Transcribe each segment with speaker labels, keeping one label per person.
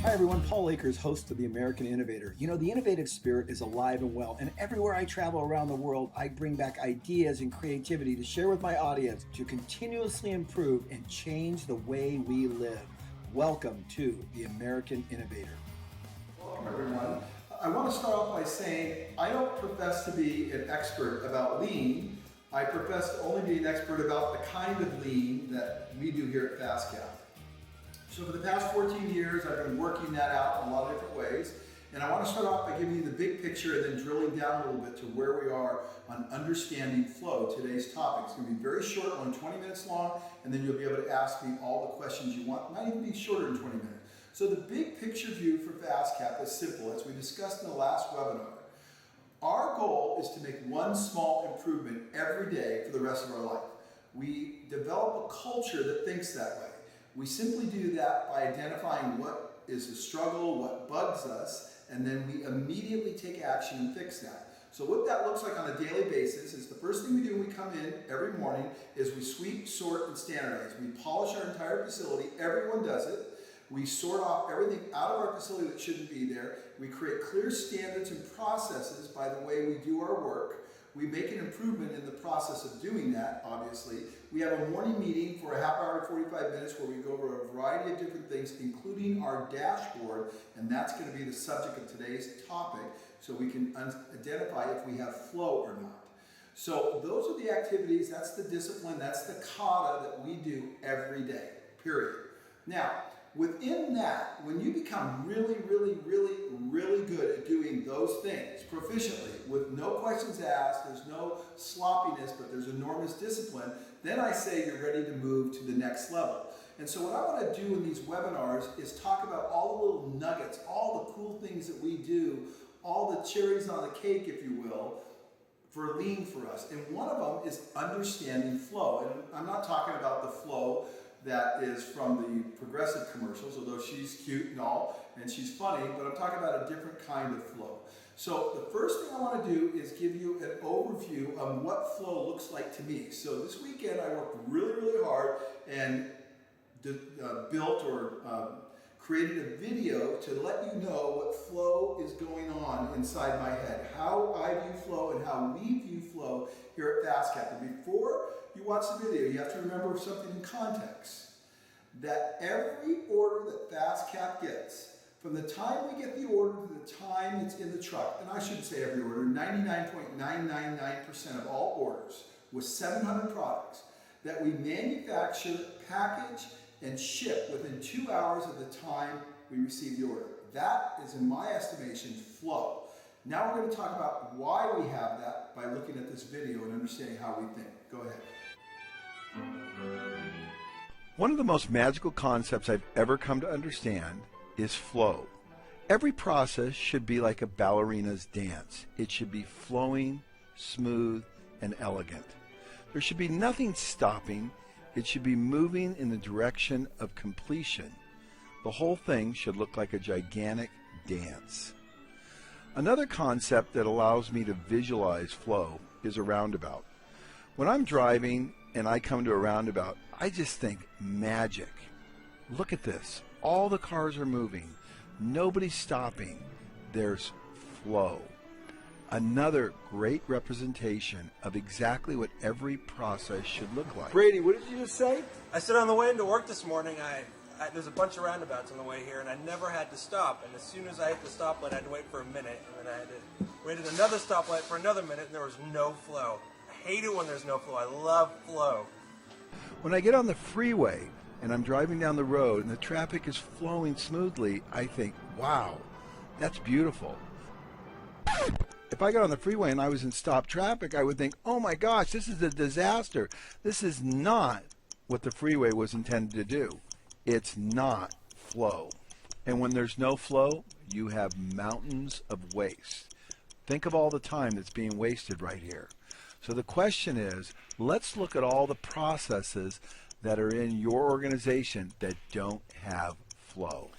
Speaker 1: Hi everyone, Paul Akers, host of the American Innovator. You know, the innovative spirit is alive and well, and everywhere I travel around the world, I bring back ideas and creativity to share with my audience to continuously improve and change the way we live. Welcome to the American Innovator. Welcome everyone. I want to start off by saying I don't profess to be an expert about lean. I profess to only be an expert about the kind of lean that we do here at FastCap. So for the past 14 years, I've been working that out in a lot of different ways. And I want to start off by giving you the big picture and then drilling down a little bit to where we are on understanding flow, today's topic. It's going to be very short, only 20 minutes long, and then you'll be able to ask me all the questions you want. It might even be shorter than 20 minutes. So the big picture view for FastCap is simple, as we discussed in the last webinar. Our goal is to make one small improvement every day for the rest of our life. We develop a culture that thinks that way. We simply do that by identifying what is a struggle, what bugs us, and then we immediately take action and fix that. So what that looks like on a daily basis is the first thing we do when we come in every morning is we sweep, sort, and standardize. We polish our entire facility. Everyone does it. We sort off everything out of our facility that shouldn't be there. We create clear standards and processes by the way we do our work. We make an improvement in the process of doing that, obviously. We have a morning meeting for a half hour to 45 minutes where we go over a variety of different things, including our dashboard, and that's going to be the subject of today's topic, so we can identify if we have flow or not. So those are the activities, that's the discipline, that's the kata that we do every day, period. Now, within that, when you become really good at doing those things proficiently, with no questions asked, there's no sloppiness, but there's enormous discipline, then I say you're ready to move to the next level. And so what I want to do in these webinars is talk about all the little nuggets, all the cool things that we do, all the cherries on the cake, if you will, for lean for us. And one of them is understanding flow. And I'm not talking about the flow that is from the Progressive commercials, although she's cute and all, and she's funny, but I'm talking about a different kind of flow. So the first thing I want to do is give you an overview of what flow looks like to me. So this weekend I worked really hard and built or created a video to let you know what flow is going on inside my head, how I view flow and how we view flow here at FastCap. And before you watch the video, you have to remember something in context, that every order that FastCap gets, from the time we get the order to the time it's in the truck, and I shouldn't say every order, 99.999% of all orders with 700 products that we manufacture, package, and ship within 2 hours of the time we receive the order. That is, in my estimation, flow. Now we're going to talk about why we have that by looking at this video and understanding how we think. Go ahead.
Speaker 2: One of the most magical concepts I've ever come to understand is flow. Every process should be like a ballerina's dance. It should be flowing, smooth, and elegant. There should be nothing stopping. It should be moving in the direction of completion. The whole thing should look like a gigantic dance. Another concept that allows me to visualize flow is a roundabout. When I'm driving and I come to a roundabout, I just think magic. Look at this. All the cars are moving. Nobody's stopping. There's flow. Another great representation of exactly what every process should look like.
Speaker 1: Brady, what did you just say?
Speaker 3: I said on the way into work this morning, there's a bunch of roundabouts on the way here, and I never had to stop. And as soon as I hit the stoplight, I had to wait for a minute, and then I had to wait at another stoplight for another minute, and there was no flow. I hate it when there's no flow. I love flow.
Speaker 2: When I get on the freeway and I'm driving down the road and the traffic is flowing smoothly, I think, wow, that's beautiful. If I got on the freeway and I was in stop traffic, I would think, oh my gosh, this is a disaster. This is not what the freeway was intended to do. It's not flow. And when there's no flow, you have mountains of waste. Think of all the time that's being wasted right here. So the question is, let's look at all the processes that are in your organization that don't have flow.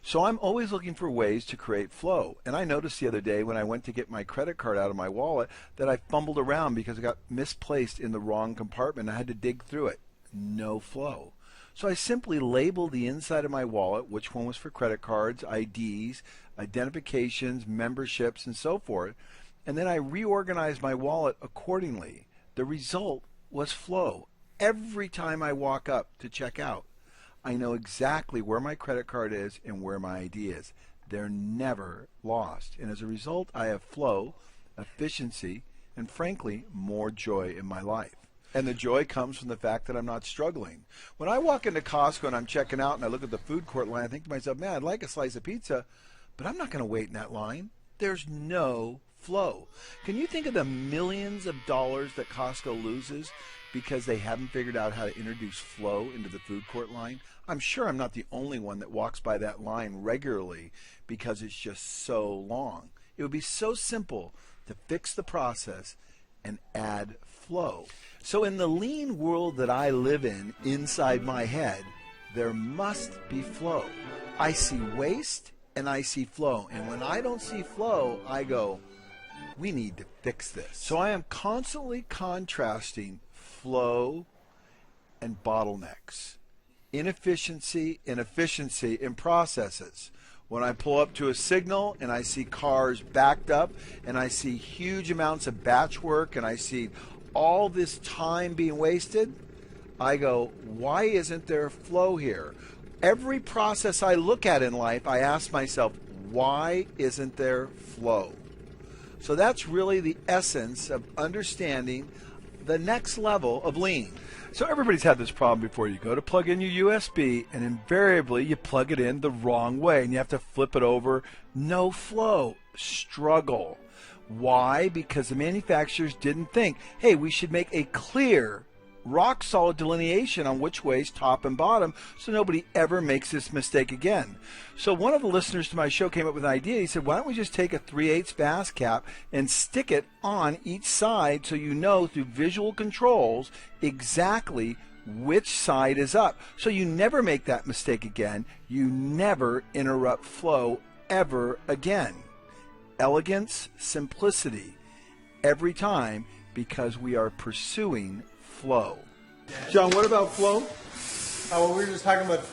Speaker 2: So I'm always looking for ways to create flow. And I noticed the other day when I went to get my credit card out of my wallet that I fumbled around because it got misplaced in the wrong compartment. I had to dig through it. No flow. So I simply labeled the inside of my wallet, which one was for credit cards, IDs, identifications, memberships, and so forth. And then I reorganized my wallet accordingly. The result was flow. Every time I walk up to check out, I know exactly where my credit card is and where my ID is. They're never lost. And as a result, I have flow, efficiency, and frankly, more joy in my life. And the joy comes from the fact that I'm not struggling. When I walk into Costco and I'm checking out and I look at the food court line, I think to myself, man, I'd like a slice of pizza, but I'm not going to wait in that line. There's no flow. Can you think of the millions of dollars that Costco loses because they haven't figured out how to introduce flow into the food court line? I'm sure I'm not the only one that walks by that line regularly because it's just so long. It would be so simple to fix the process and add flow. So in the lean world that I live in, inside my head, there must be flow. I see waste and I see flow. And when I don't see flow, I go, we need to fix this. So I am constantly contrasting flow and bottlenecks, inefficiency and efficiency in processes. When I pull up to a signal and I see cars backed up and I see huge amounts of batch work and I see all this time being wasted, I go, why isn't there flow here? Every process I look at in life, I ask myself, why isn't there flow? So that's really the essence of understanding the next level of lean. So everybody's had this problem before. You go to plug in your USB and invariably you plug it in the wrong way and you have to flip it over. No flow. Struggle. Why? Because the manufacturers didn't think, hey, we should make a clear, rock solid delineation on which way's top and bottom so nobody ever makes this mistake again. So one of the listeners to my show came up with an idea. He said, why don't we just take a 3/8 bass cap and stick it on each side so you know through visual controls exactly which side is up. So you never make that mistake again. You never interrupt flow ever again. Elegance, simplicity, every time, because we are pursuing flow.
Speaker 4: John, what about flow? Well, we were just talking about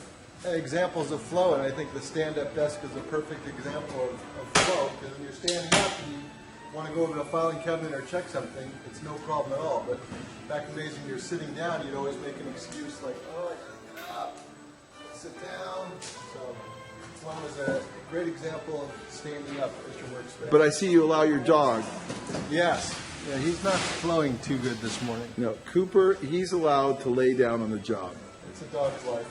Speaker 4: examples of flow, and I think the stand-up desk is a perfect example of flow, because when you're standing up and you want to go over to a filing cabinet or check something, it's no problem at all. But back in the days when you're sitting down, you'd always make an excuse like, oh, I can't get up, sit down. So one was a great example of standing up at your workspace.
Speaker 2: But I see you allow your dog.
Speaker 4: Yes. Yeah, he's not flowing too good this morning.
Speaker 2: No, Cooper, he's allowed to lay down on the job.
Speaker 4: It's a dog's life.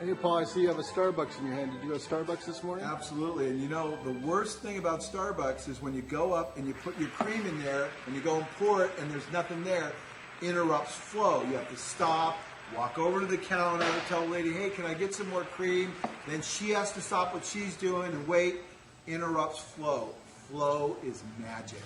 Speaker 4: Hey, Paul, I see you have a Starbucks in your hand. Did you go to Starbucks this morning?
Speaker 5: Absolutely. And you know, the worst thing about Starbucks is when you go up and you put your cream in there and you go and pour it and there's nothing there, interrupts flow. You have to stop, walk over to the counter, tell the lady, hey, can I get some more cream? Then she has to stop what she's doing and wait, interrupts flow. Flow is magic.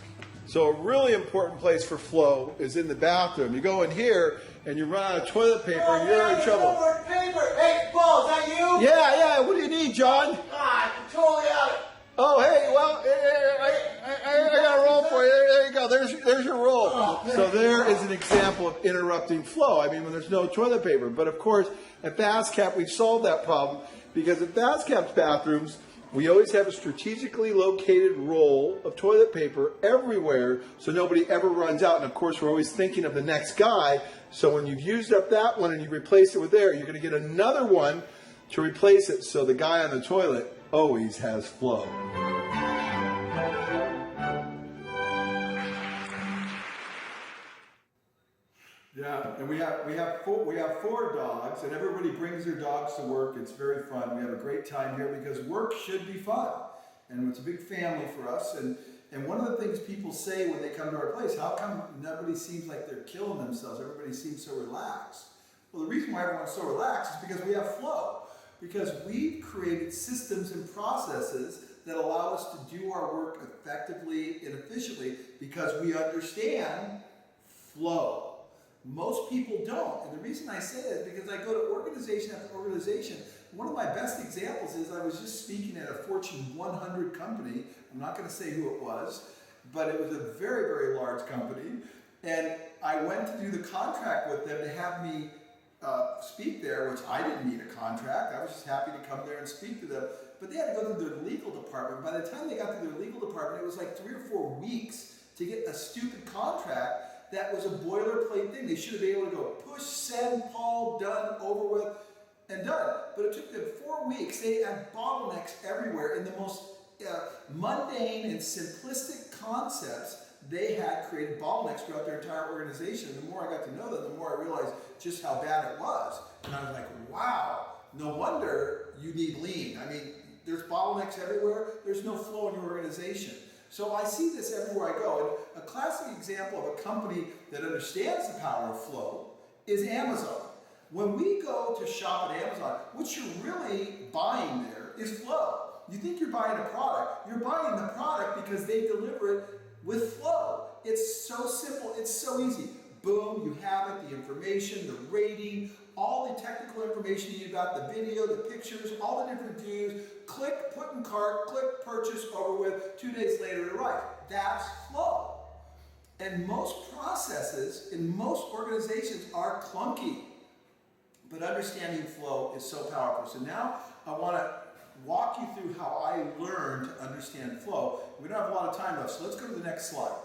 Speaker 2: So a really important place for flow is in the bathroom. You go in here and you run out of toilet paper and you're in trouble.
Speaker 3: Paper. Hey, Paul, is that you?
Speaker 2: Yeah. What do you need, John?
Speaker 3: I'm totally out.
Speaker 2: Oh, hey, well, I got a roll for you. There you go. There's your roll. So there is an example of interrupting flow. I mean, when there's no toilet paper. But of course, at FastCap, we've solved that problem because at FastCap's bathrooms, we always have a strategically located roll of toilet paper everywhere so nobody ever runs out. And of course, we're always thinking of the next guy. So when you've used up that one and you replace it with there, you're going to get another one to replace it. So the guy on the toilet always has flow.
Speaker 5: Yeah, and we have four dogs, and everybody brings their dogs to work. It's very fun. We have a great time here because work should be fun, and it's a big family for us. And one of the things people say when they come to our place, how come nobody seems like they're killing themselves? Everybody seems so relaxed. Well, the reason why everyone's so relaxed is because we have flow. Because we've created systems and processes that allow us to do our work effectively and efficiently because we understand flow. Most people don't. And the reason I say that is because I go to organization after organization. One of my best examples is I was just speaking at a Fortune 100 company. I'm not going to say who it was, but it was a very, very large company. And I went to do the contract with them to have me speak there, which I didn't need a contract. I was just happy to come there and speak to them. But they had to go through their legal department. By the time they got through their legal department, it was like 3 or 4 weeks to get a stupid contract that was a boilerplate thing. They should have been able to go push, send, Paul, done, over with, and done. But it took them 4 weeks. They had bottlenecks everywhere in the most mundane and simplistic concepts. They had created bottlenecks throughout their entire organization. The more I got to know them, the more I realized just how bad it was. And I was like, wow, no wonder you need lean. I mean, there's bottlenecks everywhere. There's no flow in your organization. So I see this everywhere I go. And a classic example of a company that understands the power of flow is Amazon. When we go to shop at Amazon, what you're really buying there is flow. You think you're buying a product. You're buying the product because they deliver it with flow. It's so simple. It's so easy. Boom, you have it, the information, the rating, all the technical information you need about the video, the pictures, all the different views. Click, put in cart, click, purchase, over with. 2 days later, it arrives. That's flow. And most processes in most organizations are clunky. But understanding flow is so powerful. So now I want to walk you through how I learned to understand flow. We don't have a lot of time left, so let's go to the next slide.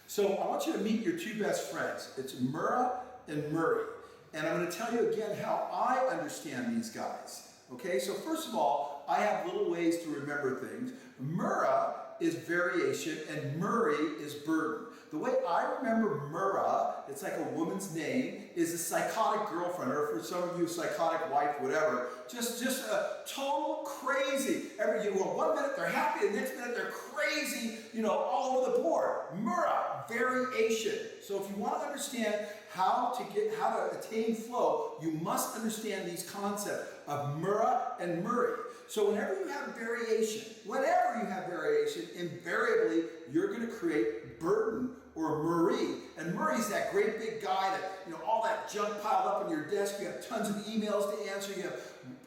Speaker 5: So I want you to meet your 2 best friends. It's Murrah and Murray. And I'm going to tell you again how I understand these guys. Okay, so first of all, I have little ways to remember things. Murrah is variation and Murray is burden. The way I remember Murrah, it's like a woman's name, is a psychotic girlfriend, or for some of you, psychotic wife, whatever. Just a total crazy. Well, 1 minute they're happy, the next minute they're crazy, all over the board. Murrah, variation. So if you want to understand how to attain flow, you must understand these concepts of Murrah and Murray. So whenever you have variation, invariably you're going to create burden or Murray. And Murray's that great big guy that, all that junk piled up on your desk, you have tons of emails to answer, you have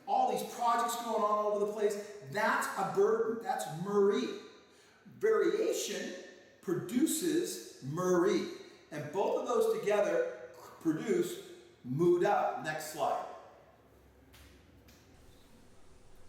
Speaker 5: all these projects going on all over the place. That's a burden. That's Murray. Variation produces Murray. And both of those together produce Muda. Next slide.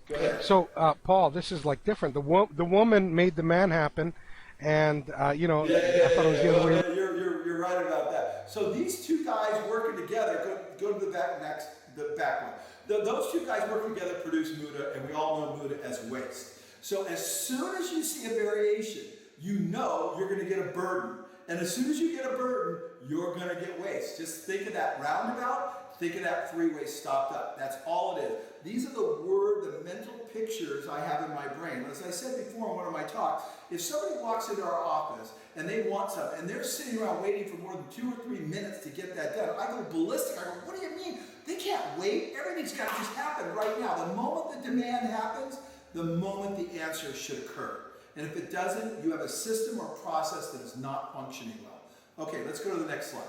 Speaker 5: Go ahead.
Speaker 6: So, Paul, this is like different. The woman made the man happen, and I thought it was the other way.
Speaker 5: You're right about that. So these 2 guys working together. Go to the back one. Those 2 guys working together produce Muda, and we all know Muda as waste. So as soon as you see a variation, you know you're going to get a burden. And as soon as you get a burden, you're going to get waste. Just think of that roundabout, think of that freeway stopped up. That's all it is. These are the mental pictures I have in my brain. As I said before in one of my talks, if somebody walks into our office and they want something, and they're sitting around waiting for more than 2 or 3 minutes to get that done, I go ballistic. I go, what do you mean? They can't wait. Everything's got to just happen right now. The moment the demand happens, the moment the answer should occur. And if it doesn't, you have a system or process that is not functioning well. Okay, let's go to the next slide.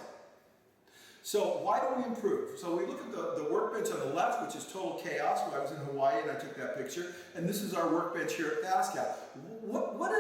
Speaker 5: So why do we improve? So we look at the workbench on the left, which is total chaos. Where I was in Hawaii and I took that picture. And this is our workbench here at FastCap. What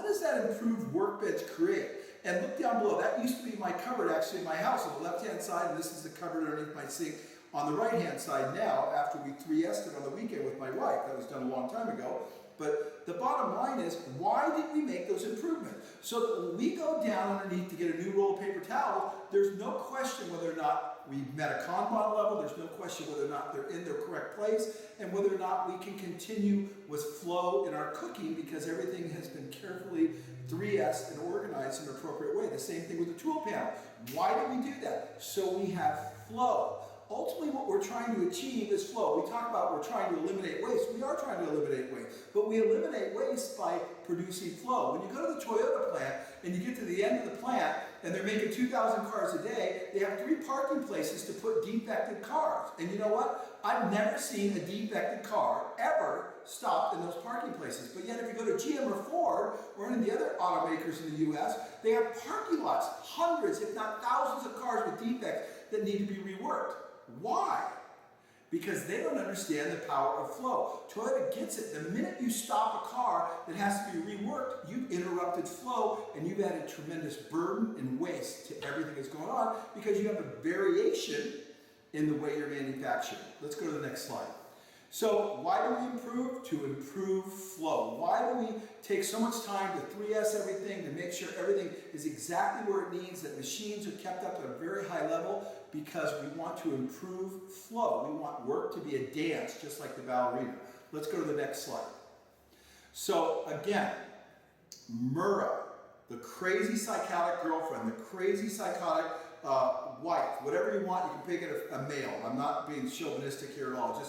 Speaker 5: does that improved workbench create? And look down below. That used to be my cupboard actually in my house on the left-hand side. And this is the cupboard underneath my sink on the right-hand side now after we 3S'd it on the weekend with my wife. That was done a long time ago. But the bottom line is, why did we make those improvements? So that when we go down underneath to get a new roll of paper towels, there's no question whether or not we've met a Kanban level, there's no question whether or not they're in their correct place, and whether or not we can continue with flow in our cooking because everything has been carefully 3S'd and organized in an appropriate way. The same thing with the tool panel. Why do we do that? So we have flow. Ultimately, what we're trying to achieve is flow. We talk about we're trying to eliminate waste. We are trying to eliminate waste. But we eliminate waste by producing flow. When you go to the Toyota plant and you get to the end of the plant and they're making 2,000 cars a day, they have 3 parking places to put defective cars. And you know what? I've never seen a defective car ever stopped in those parking places. But yet if you go to GM or Ford or any of the other automakers in the U.S., they have parking lots, hundreds if not thousands of cars with defects that need to be reworked. Why? Because they don't understand the power of flow. Toyota gets it. The minute you stop a car that has to be reworked, you've interrupted flow and you've added tremendous burden and waste to everything that's going on because you have a variation in the way you're manufacturing. Let's go to the next slide. So why do we improve? To improve flow. Why do we take so much time to 3S everything, to make sure everything is exactly where it needs, that machines are kept up at a very high level? Because we want to improve flow. We want work to be a dance, just like the ballerina. Let's go to the next slide. So again, Murrah, the crazy psychotic girlfriend, the crazy psychotic wife, whatever you want, you can pick it a male. I'm not being chauvinistic here at all.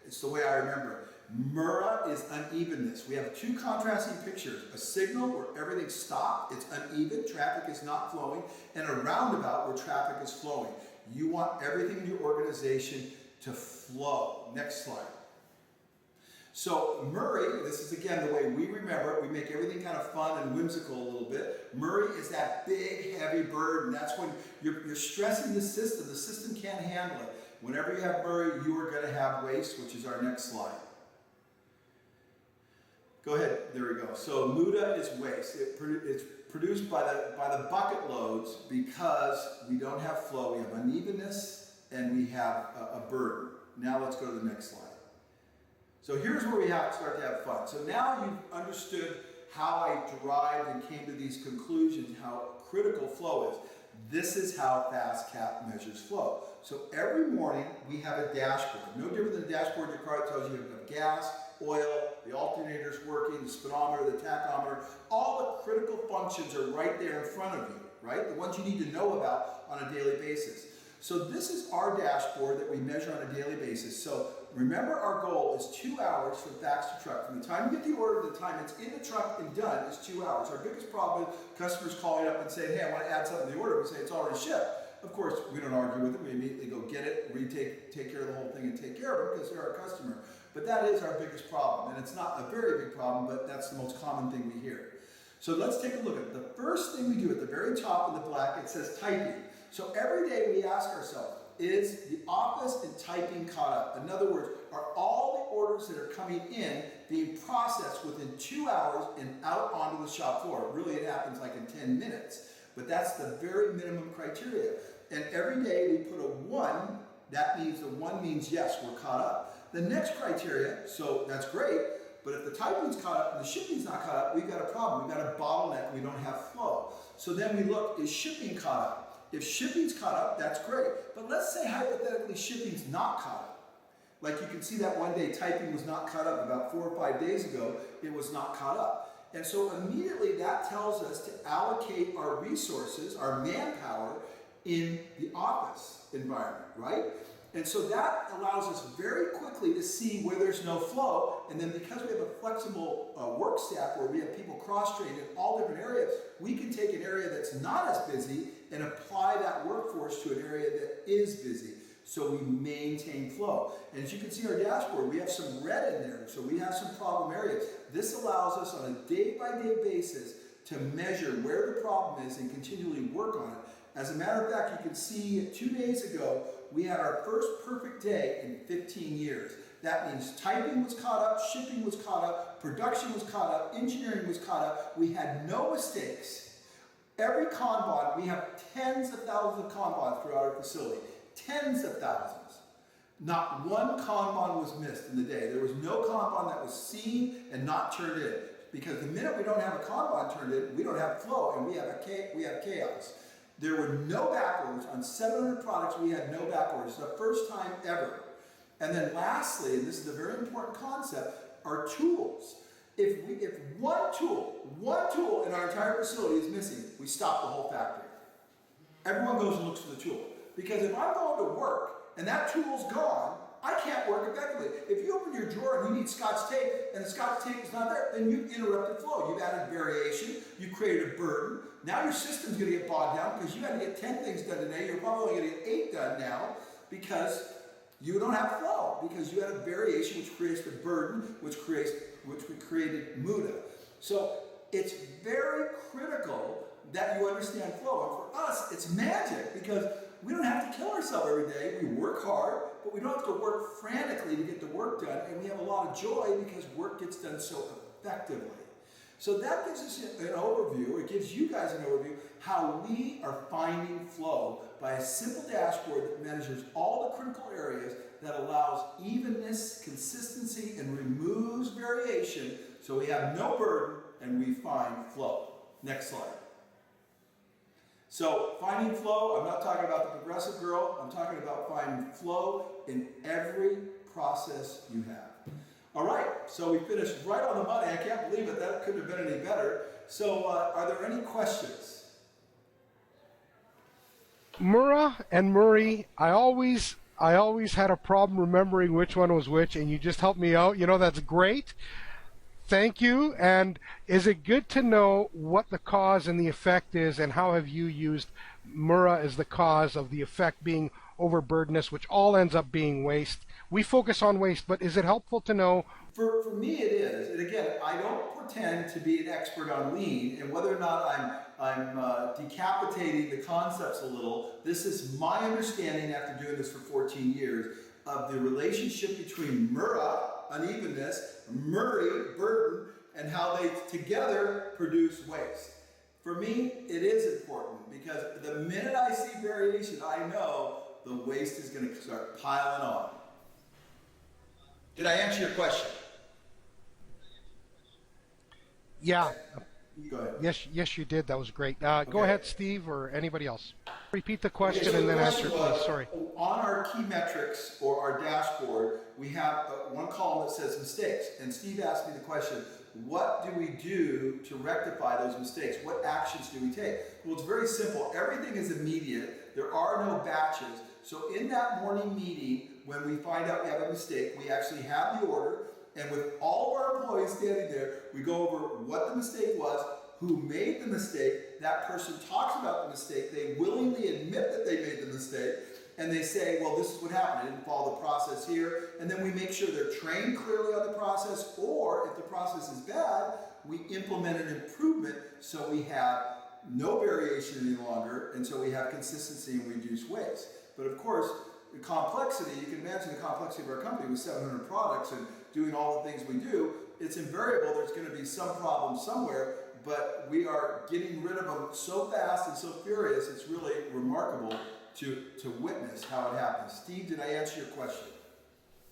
Speaker 5: It's the way I remember it. Murrah is unevenness. We have two contrasting pictures. A signal where everything's stopped, it's uneven, traffic is not flowing, and a roundabout where traffic is flowing. You want everything in your organization to flow. Next slide. So Murray, this is again the way we remember it. We make everything kind of fun and whimsical a little bit. Murray is that big, heavy burden. That's when you're stressing the system. The system can't handle it. Whenever you have Murray, you are going to have waste, which is our next slide. Go ahead. There we go. So Muda is waste. It's produced by the bucket loads because we don't have flow. We have unevenness and we have a burden. Now let's go to the next slide. So here's where we have to start to have fun. So now you've understood how I derived and came to these conclusions, how critical flow is. This is how FastCap measures flow. So every morning we have a dashboard. No different than a dashboard in your car that tells you you have gas, oil, the alternator's working, the speedometer, the tachometer. All the critical functions are right there in front of you, right? The ones you need to know about on a daily basis. So this is our dashboard that we measure on a daily basis. So remember, our goal is 2 hours from fax to truck. From the time you get the order to the time it's in the truck and done is 2 hours. Our biggest problem is customers calling up and saying, hey, I want to add something to the order. We say it's already shipped. Of course, we don't argue with them. We immediately go get it, take care of the whole thing and take care of it because they're our customer. But that is our biggest problem. And it's not a very big problem, but that's the most common thing we hear. So let's take a look at it. The first thing we do at the very top in the black, it says typing. So every day we ask ourselves, is the office and typing caught up? In other words, are all the orders that are coming in being processed within 2 hours and out onto the shop floor? Really, it happens like in 10 minutes, but that's the very minimum criteria. And every day we put a 1, that means the 1 means yes, we're caught up. The next criteria, so that's great, but if the typing's caught up and the shipping's not caught up, we've got a problem. We've got a bottleneck, we don't have flow. So then we look, is shipping caught up? If shipping's caught up, that's great. But let's say hypothetically shipping's not caught up. Like you can see that one day typing was not caught up. About 4 or 5 days ago, it was not caught up. And so immediately that tells us to allocate our resources, our manpower, in the office environment, right? And so that allows us very quickly to see where there's no flow. And then because we have a flexible work staff where we have people cross-trained in all different areas, we can take an area that's not as busy and apply that workforce to an area that is busy. So we maintain flow. And as you can see our dashboard, we have some red in there. So we have some problem areas. This allows us on a day-by-day basis to measure where the problem is and continually work on it. As a matter of fact, you can see 2 days ago, we had our first perfect day in 15 years. That means typing was caught up, shipping was caught up, production was caught up, engineering was caught up. We had no mistakes. Every Kanban, we have tens of thousands of Kanbans throughout our facility. Tens of thousands. Not one Kanban was missed in the day. There was no Kanban that was seen and not turned in. Because the minute we don't have a Kanban turned in, we don't have flow and we have chaos. There were no back orders. On 700 products, we had no back orders. The first time ever. And then lastly, and this is a very important concept, our tools. If one tool in our entire facility is missing, we stop the whole factory. Everyone goes and looks for the tool. Because if I'm going to work and that tool's gone, I can't work effectively. If you open your drawer and you need Scotch tape and the Scotch tape is not there, then you've interrupted flow. You've added variation. You've created a burden. Now your system's going to get bogged down because you had to get 10 things done today. You're probably only going to get 8 done now because you don't have flow, because you had a variation which creates the burden, which we created muda. So it's very critical that you understand flow. And for us, it's magic because we don't have to kill ourselves every day. We work hard, but we don't have to work frantically to get the work done. And we have a lot of joy because work gets done so effectively. So that gives us an overview. It gives you guys an overview how we are finding flow by a simple dashboard that measures all the critical areas that allows evenness, consistency, and removes variation so we have no burden and we find flow. Next slide. So finding flow, I'm not talking about the progressive girl, I'm talking about finding flow in every process you have. All right, so we finished right on the money. I can't believe it, that couldn't have been any better. So are there any questions?
Speaker 6: Murrah and Murray, I always had a problem remembering which one was which, and you just helped me out. You know, that's great. Thank you. And is it good to know what the cause and the effect is, and how have you used Murrah as the cause of the effect being overburdenous, which all ends up being waste? We focus on waste, but is it helpful to know?
Speaker 5: For me, it is. And again, I don't pretend to be an expert on lean, and whether or not I'm decapitating the concepts a little, this is my understanding after doing this for 14 years of the relationship between Murrah, unevenness, Murray, burden, and how they together produce waste. For me, it is important because the minute I see variation, I know the waste is going to start piling on. Did I answer your question?
Speaker 6: Yeah.
Speaker 5: Go ahead.
Speaker 6: Yes, you did. That was great. Go ahead, Steve, or anybody else. Repeat the question and then answer, please. Sorry.
Speaker 5: On our key metrics or our dashboard, we have one column that says mistakes. And Steve asked me the question, what do we do to rectify those mistakes? What actions do we take? Well, it's very simple. Everything is immediate. There are no batches. So in that morning meeting, when we find out we have a mistake, we actually have the order. And with all of our employees standing there, we go over what the mistake was, who made the mistake. That person talks about the mistake. They willingly admit that they made the mistake. And they say, well, this is what happened. I didn't follow the process here. And then we make sure they're trained clearly on the process. Or if the process is bad, we implement an improvement so we have no variation any longer. And so we have consistency and reduce waste. But of course, the complexity, you can imagine the complexity of our company with 700 products and doing all the things we do, it's invariable there's going to be some problem somewhere, but we are getting rid of them so fast and so furious, it's really remarkable to witness how it happens. Steve, did I answer your question?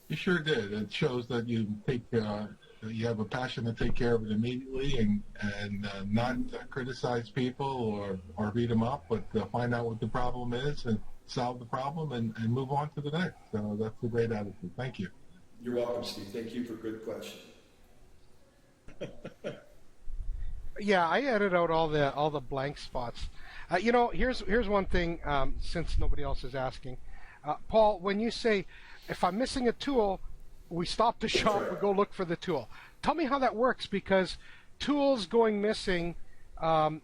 Speaker 7: You sure did. It shows that you you have a passion to take care of it immediately and not criticize people or beat them up, but find out what the problem is and solve the problem and move on to the next. So that's a great attitude. Thank you.
Speaker 5: You're welcome, Steve. Thank you for a good question.
Speaker 6: Yeah, I edited out all the blank spots. Here's one thing. Since nobody else is asking, Paul, when you say, if I'm missing a tool, we stop the shop, we go look for the tool. Tell me how that works, because tools going missing.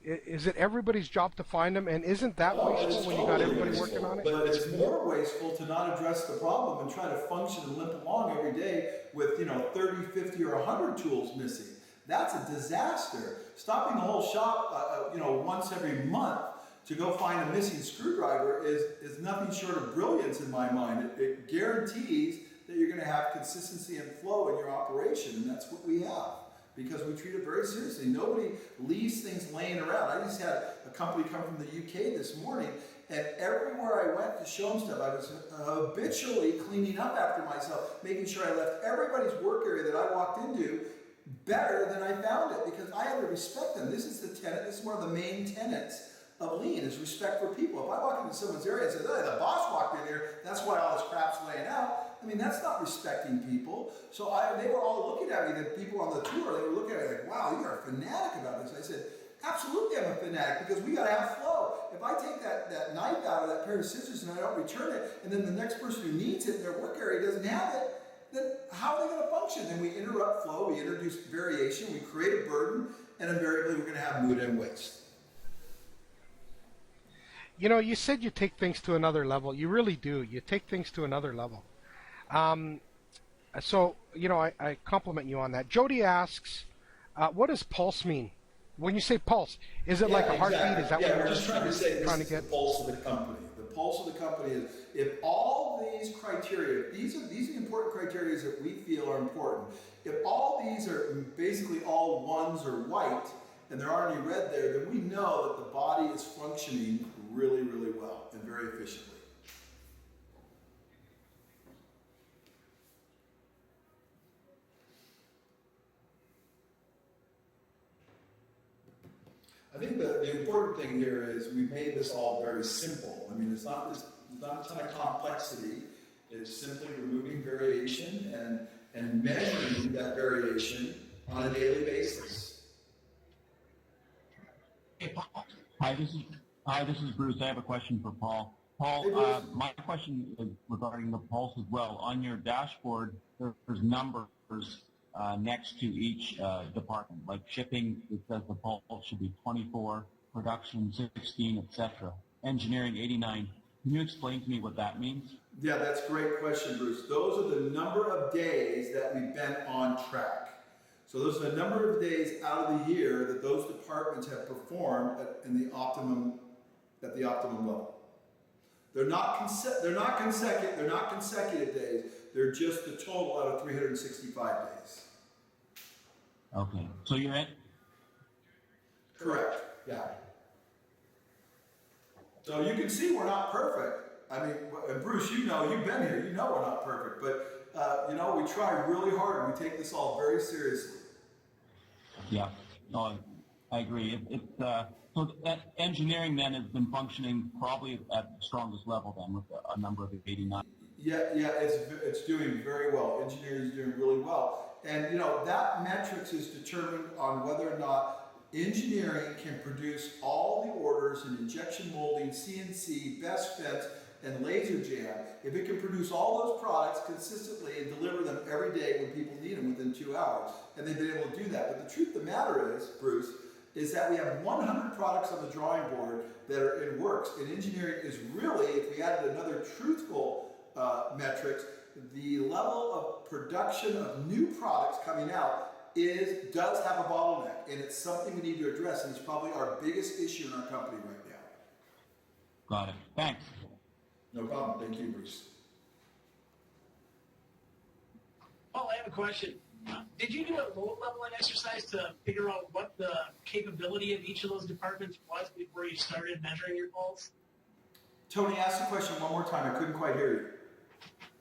Speaker 6: Is it everybody's job to find them, and isn't that wasteful when you got everybody working on it?
Speaker 5: But it's more wasteful to not address the problem and try to function and limp along every day with 30, 50, or 100 tools missing. That's a disaster. Stopping the whole shop, once every month to go find a missing screwdriver is nothing short of brilliance in my mind. It guarantees that you're going to have consistency and flow in your operation, and that's what we have, because we treat it very seriously. Nobody leaves things laying around. I just had a company come from the UK this morning, and everywhere I went to show them stuff, I was habitually cleaning up after myself, making sure I left everybody's work area that I walked into better than I found it, because I had to respect them. This is the tenet. This is one of the main tenets of lean, is respect for people. If I walk into someone's area and say, "Oh, the boss walked in here, that's why all this crap's laying out," I mean, that's not respecting people. So they were all looking at me, the people on the tour, they were looking at me like, "Wow, you're a fanatic about this." I said, "Absolutely, I'm a fanatic, because we got to have flow. If I take that knife out of that pair of scissors and I don't return it, and then the next person who needs it in their work area doesn't have it, then how are they going to function?" Then we interrupt flow, we introduce variation, we create a burden, and invariably we're going to have mood and waste.
Speaker 6: You said you take things to another level. You really do. You take things to another level. So I compliment you on that. Jody asks, what does pulse mean? When you say pulse, is it like a heartbeat?
Speaker 5: Exactly.
Speaker 6: Is that what
Speaker 5: we're
Speaker 6: you're
Speaker 5: just trying to say?
Speaker 6: trying
Speaker 5: This
Speaker 6: to
Speaker 5: is
Speaker 6: get?
Speaker 5: the pulse of the company. The pulse of the company is, if all these criteria, these are the important criteria that we feel are important. If all these are basically all ones or white, and there aren't any red there, then we know that the body is functioning really, really well and very efficiently. I think the important thing here is we've made this all very simple. I mean, it's not a ton of complexity. It's simply removing variation and measuring that variation on a daily basis.
Speaker 8: Hey, Paul. Hi, this is Bruce. I have a question for Paul. Paul,
Speaker 5: Hey,
Speaker 8: my question is regarding the pulse as well. On your dashboard, there's numbers next to each department. Like shipping, it says the pulse should be 24, production 16, etc. Engineering 89. Can you explain to me what that means?
Speaker 5: Yeah, that's a great question, Bruce. Those are the number of days that we've been on track. So those are the number of days out of the year that those departments have performed at the optimum level. They're not consecutive days. They're just the total out of 365 days.
Speaker 8: Okay. So you're at?
Speaker 5: Correct. Yeah. So you can see we're not perfect. I mean, and Bruce, you've been here. You know we're not perfect, but we try really hard and we take this all very seriously.
Speaker 8: Yeah. No, I agree. So that engineering then has been functioning probably at the strongest level then with a number of 89.
Speaker 5: Yeah, it's doing very well. Engineering is doing really well. And that metrics is determined on whether or not engineering can produce all the orders in injection molding, CNC, best fits, and laser jam. If it can produce all those products consistently and deliver them every day when people need them within 2 hours, and they've been able to do that. But the truth of the matter is, Bruce, is that we have 100 products on the drawing board that are in works. And engineering is really, if we added another truthful metrics, the level of production of new products coming out does have a bottleneck, and it's something we need to address, and it's probably our biggest issue in our company right now.
Speaker 8: Got it. Thanks.
Speaker 5: No problem. Thank you, Bruce.
Speaker 9: Paul, I have a question. Did you do a load leveling exercise to figure out what the capability of each of those departments was before you started measuring your pulse?
Speaker 5: Tony, ask the question one more time. I couldn't quite hear you.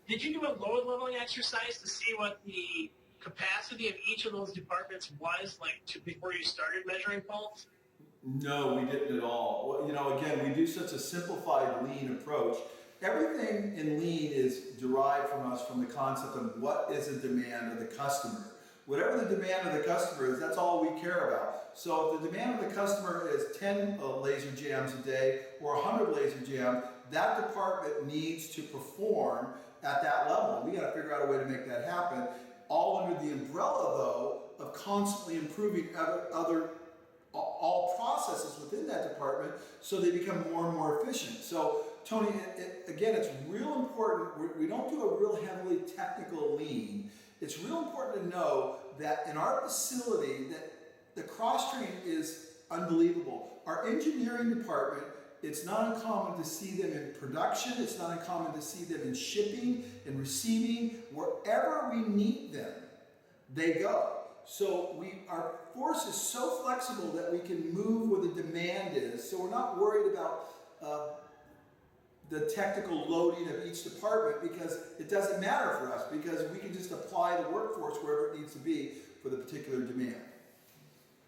Speaker 9: Did you do a load leveling exercise to see what the capacity of each of those departments was before you started measuring pulse?
Speaker 5: No, we didn't at all. Well, again, we do such a simplified lean approach. Everything in lean is derived from the concept of what is the demand of the customer. Whatever the demand of the customer is, that's all we care about. So if the demand of the customer is 10 laser jams a day or 100 laser jams, that department needs to perform at that level. We got to figure out a way to make that happen, all under the umbrella, though, of constantly improving all processes within that department so they become more and more efficient. So, Tony, again, it's real important. We don't do a real heavily technical lean. It's real important to know that in our facility that the cross-training is unbelievable. Our engineering department, it's not uncommon to see them in production. It's not uncommon to see them in shipping and receiving. Wherever we need them, they go. So our force is so flexible that we can move where the demand is. So we're not worried about the technical loading of each department because it doesn't matter for us because we can just apply the workforce wherever it needs to be for the particular demand.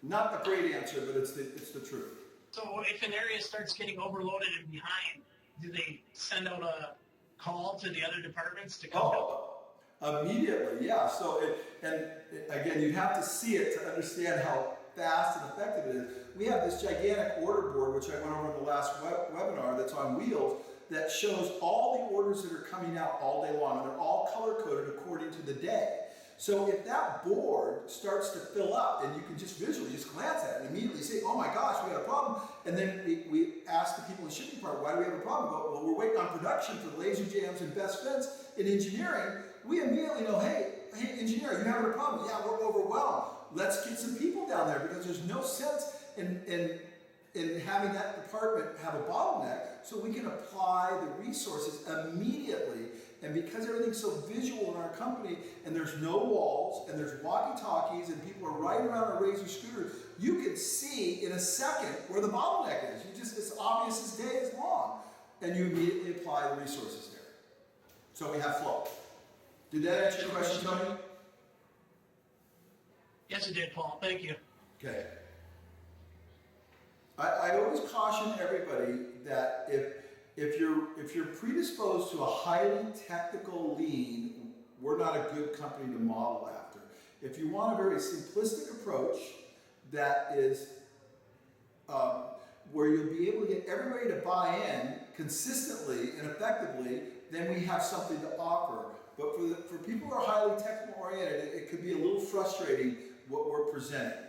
Speaker 5: Not a great answer, but it's the truth.
Speaker 9: So if an area starts getting overloaded and behind, do they send out a call to the other departments to come help?
Speaker 5: Immediately, yeah. So, again, you have to see it to understand how fast and effective it is. We have this gigantic order board, which I went over in the last webinar, that's on wheels, that shows all the orders that are coming out all day long. And they're all color-coded according to the day. So if that board starts to fill up, and you can just visually just glance at it and immediately say, oh my gosh, we got a problem. And then we ask the people in the shipping part, why do we have a problem? Well, we're waiting on production for laser jams and best fits in engineering. We immediately know, hey, engineer, you having a problem? Yeah, we're overwhelmed. Let's get some people down there because there's no sense in having that department have a bottleneck, so we can apply the resources immediately And because everything's so visual in our company, and there's no walls, and there's walkie-talkies, and people are riding around a Razor scooter, you can see in a second where the bottleneck is. It's obvious as day is long. And you immediately apply the resources there. So we have flow. Did that answer your question, Tony?
Speaker 9: Yes, it did, Paul. Thank you.
Speaker 5: Okay. I always caution everybody that if you're predisposed to a highly technical lean, we're not a good company to model after. If you want a very simplistic approach that is where you'll be able to get everybody to buy in consistently and effectively, then we have something to offer. But for people who are highly technical oriented, it could be a little frustrating what we're presenting.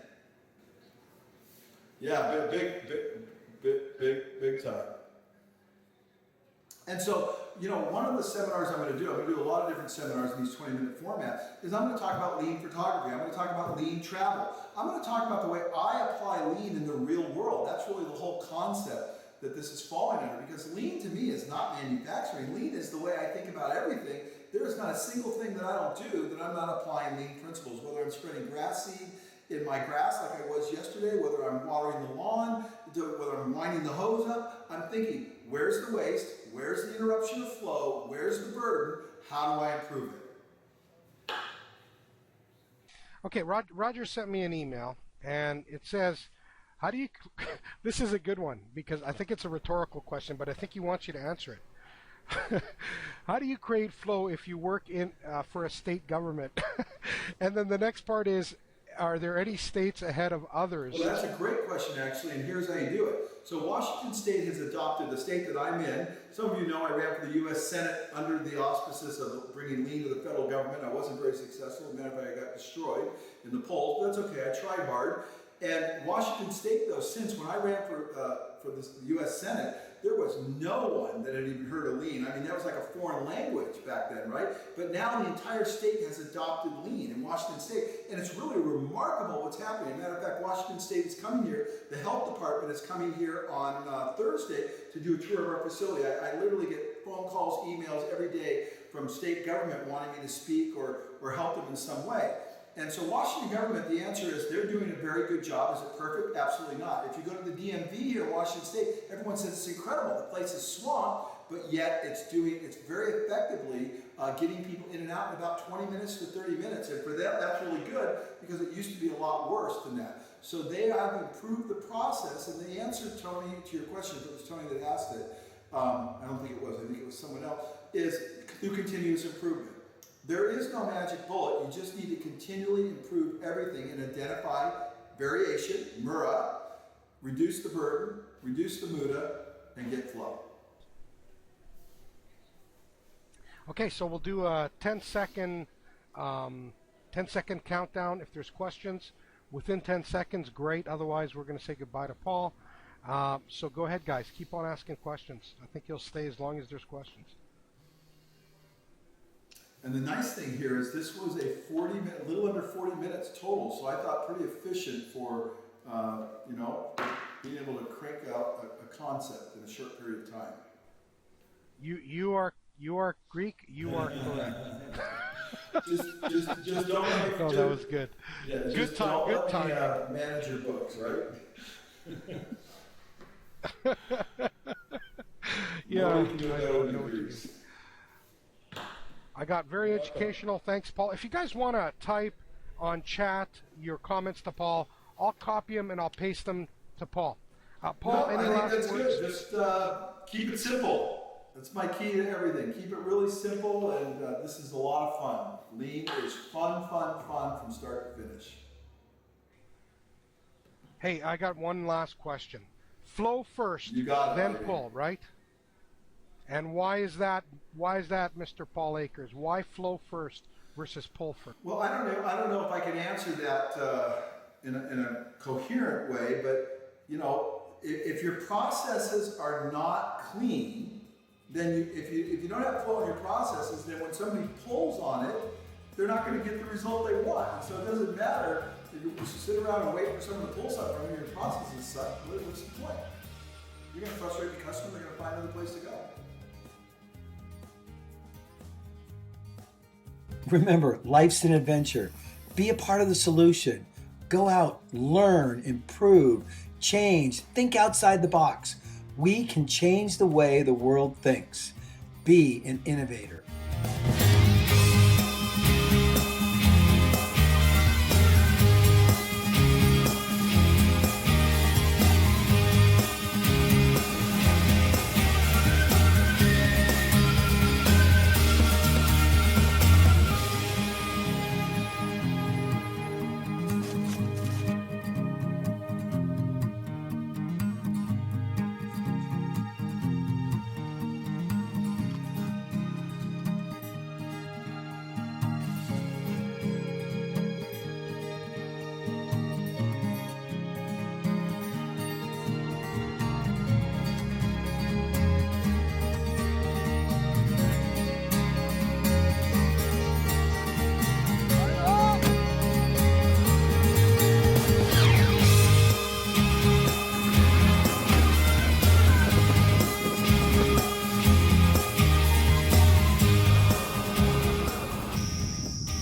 Speaker 5: Yeah, big time. And so, one of the seminars I'm going to do a lot of different seminars in these 20-minute formats, is I'm going to talk about lean photography. I'm going to talk about lean travel. I'm going to talk about the way I apply lean in the real world. That's really the whole concept that this is falling under, because lean to me is not manufacturing. Lean is the way I think about everything. There is not a single thing that I don't do that I'm not applying lean principles, whether I'm spreading grass seed in my grass like I was yesterday, whether I'm watering the lawn, whether I'm winding the hose up. I'm thinking, where's the waste? Where's the interruption of flow? Where's the burden? How do I improve it?
Speaker 6: Okay, Roger sent me an email, and it says, how do you, this is a good one, because I think it's a rhetorical question, but I think he wants you to answer it. How do you create flow if you work for a state government? And then the next part is, are there any states ahead of others?
Speaker 5: Well, that's a great question, actually, and here's how you do it. So Washington State has adopted, the state that I'm in, some of you know I ran for the U.S. Senate under the auspices of bringing lean to the federal government. I wasn't very successful. As a matter of fact, I got destroyed in the polls, but that's okay. I tried hard. And Washington State, though, since when I ran for the U.S. Senate, there was no one that had even heard of lean. I mean, that was like a foreign language back then, right? But now the entire state has adopted lean in Washington State, and it's really remarkable what's happening. As a matter of fact, Washington State is coming here. The health department is coming here on Thursday to do a tour of our facility. I literally get phone calls, emails every day from state government wanting me to speak or help them in some way. And so Washington government, the answer is they're doing a very good job. Is it perfect? Absolutely not. If you go to the DMV here in Washington State, everyone says it's incredible. The place is swamped, but yet it's very effectively getting people in and out in about 20 minutes to 30 minutes. And for them, that's really good, because it used to be a lot worse than that. So they have improved the process. And the answer, Tony, to your question, if it was Tony that asked it, I don't think it was, I think it was someone else, is through continuous improvement. There is no magic bullet. You just need to continually improve everything and identify variation, mura, reduce the burden, reduce the muda, and get flow.
Speaker 6: Okay, so we'll do a 10-second countdown. If there's questions within 10 seconds, great. Otherwise, we're going to say goodbye to Paul. So go ahead, guys. Keep on asking questions. I think he'll stay as long as there's questions.
Speaker 5: And the nice thing here is this was a little under 40 minutes total, so I thought pretty efficient for, being able to crank out a concept in a short period of time.
Speaker 6: You are Greek. You are correct.
Speaker 5: just don't make
Speaker 6: no, that was good.
Speaker 5: Yeah,
Speaker 6: good time. Good time.
Speaker 5: Manage your books, right?
Speaker 6: Yeah. I got very educational. Thanks, Paul. If you guys want to type on chat your comments to Paul, I'll copy them and I'll paste them to Paul. Paul, any last words?
Speaker 5: Good. Just keep it simple. That's my key to everything. Keep it really simple, and this is a lot of fun. Lean is fun from start to finish.
Speaker 6: Hey, I got one last question. Flow first,
Speaker 5: You got it,
Speaker 6: then
Speaker 5: buddy.
Speaker 6: pull, right? And why is that, Mr. Paul Akers? Why flow first versus pull first?
Speaker 5: Well, I don't know if I can answer that in a coherent way, but if your processes are not clean, then if you don't have flow in your processes, then when somebody pulls on it, they're not going to get the result they want. So it doesn't matter if you sit around and wait for someone to pull something from your processes suck. What's the point? You're going to frustrate the customer. They're going to find another place to go.
Speaker 1: Remember, life's an adventure. Be a part of the solution. Go out, learn, improve, change, think outside the box. We can change the way the world thinks. Be an innovator.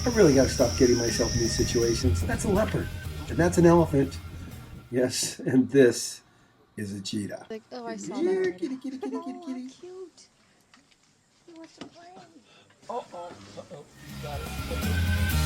Speaker 1: I really got to stop getting myself in these situations. That's a leopard, and that's an elephant. Yes, and this is a cheetah.
Speaker 10: Like, oh, I saw
Speaker 1: Here,
Speaker 10: that.
Speaker 1: kitty, kitty, kitty, kitty,
Speaker 10: Oh,
Speaker 1: kitty.
Speaker 10: cute. He wants to play.
Speaker 1: Uh-oh, you got it.